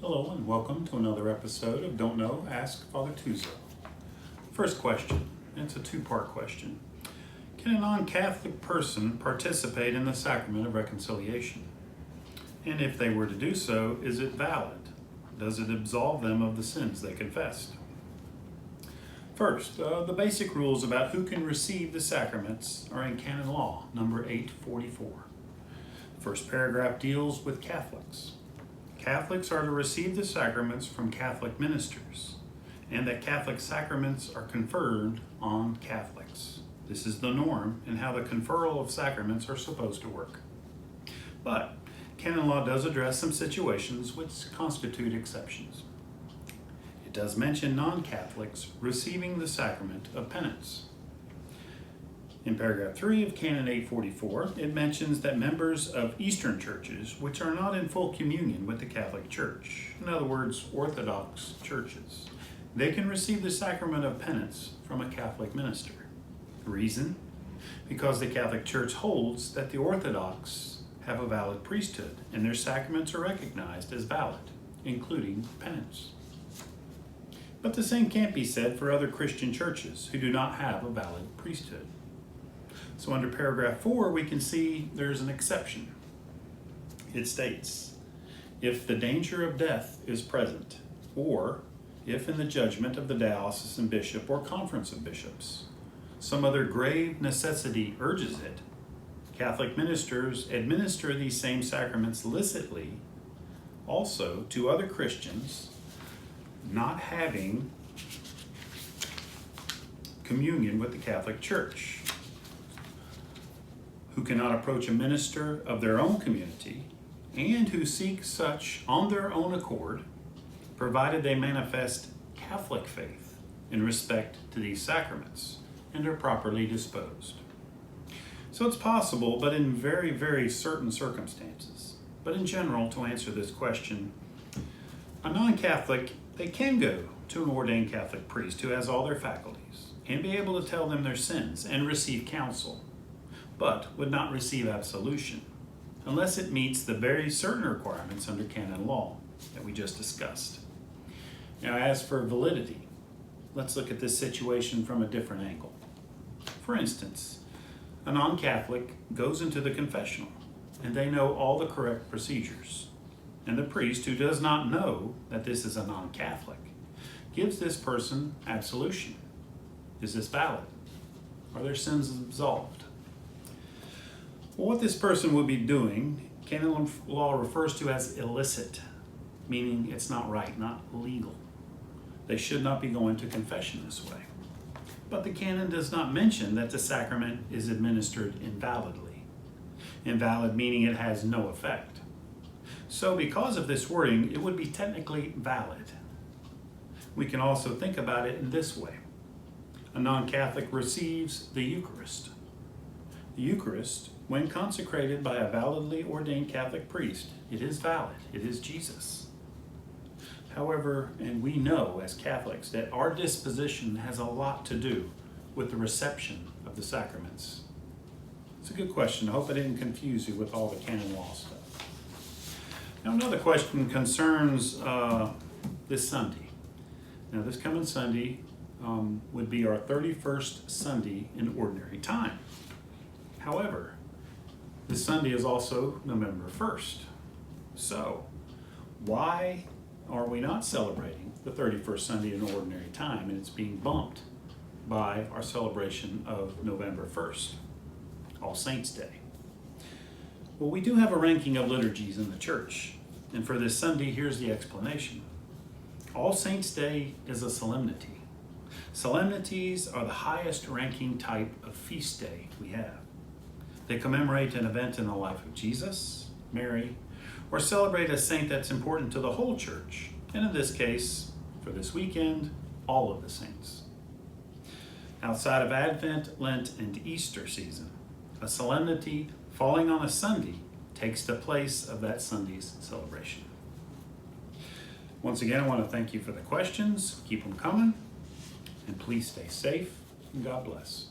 Hello and welcome to another episode of Don't Know, Ask Father Touzeau. First question, it's a two-part question. Can a non-Catholic person participate in the sacrament of reconciliation? And if they were to do so, is it valid? Does it absolve them of the sins they confessed? First, the basic rules about who can receive the sacraments are in canon law, number 844. First paragraph deals with Catholics. Catholics are to receive the sacraments from Catholic ministers, and that Catholic sacraments are conferred on Catholics. This is the norm in how the conferral of sacraments are supposed to work. But canon law does address some situations which constitute exceptions. It does mention non-Catholics receiving the sacrament of penance. In paragraph 3 of Canon 844, it mentions that members of Eastern churches, which are not in full communion with the Catholic Church, in other words, Orthodox churches, they can receive the sacrament of penance from a Catholic minister. Reason? Because the Catholic Church holds that the Orthodox have a valid priesthood, and their sacraments are recognized as valid, including penance. But the same can't be said for other Christian churches who do not have a valid priesthood. So under paragraph 4, we can see there's an exception. It states, if the danger of death is present, or if in the judgment of the diocesan bishop or conference of bishops, some other grave necessity urges it, Catholic ministers administer these same sacraments licitly also to other Christians not having communion with the Catholic Church, who cannot approach a minister of their own community, and who seek such on their own accord, provided they manifest Catholic faith in respect to these sacraments and are properly disposed. So it's possible, but in very, very certain circumstances. But in general, to answer this question, a non-Catholic, they can go to an ordained Catholic priest who has all their faculties and be able to tell them their sins and receive counsel, but would not receive absolution unless it meets the very certain requirements under canon law that we just discussed. Now, as for validity, let's look at this situation from a different angle. For instance, a non-Catholic goes into the confessional and they know all the correct procedures, and the priest, who does not know that this is a non-Catholic, gives this person absolution. Is this valid? Are their sins absolved? Well, what this person would be doing, canon law refers to as illicit, meaning it's not right, not legal. They should not be going to confession this way. But the canon does not mention that the sacrament is administered invalidly. Invalid meaning it has no effect. So because of this wording, it would be technically valid. We can also think about it in this way. A non-Catholic receives the Eucharist. The Eucharist, when consecrated by a validly ordained Catholic priest, it is valid. It is Jesus. However, and we know as Catholics that our disposition has a lot to do with the reception of the sacraments. It's a good question. I hope I didn't confuse you with all the canon law stuff. Now, another question concerns this Sunday. Now, this coming Sunday would be our 31st Sunday in ordinary time. However, this Sunday is also November 1st. So, why are we not celebrating the 31st Sunday in ordinary time, and it's being bumped by our celebration of November 1st, All Saints Day? Well, we do have a ranking of liturgies in the church, and for this Sunday, here's the explanation. All Saints Day is a solemnity. Solemnities are the highest ranking type of feast day we have. They commemorate an event in the life of Jesus, Mary, or celebrate a saint that's important to the whole church, and in this case, for this weekend, all of the saints. Outside of Advent, Lent, and Easter season, a solemnity falling on a Sunday takes the place of that Sunday's celebration. Once again, I want to thank you for the questions. Keep them coming, and please stay safe, and God bless.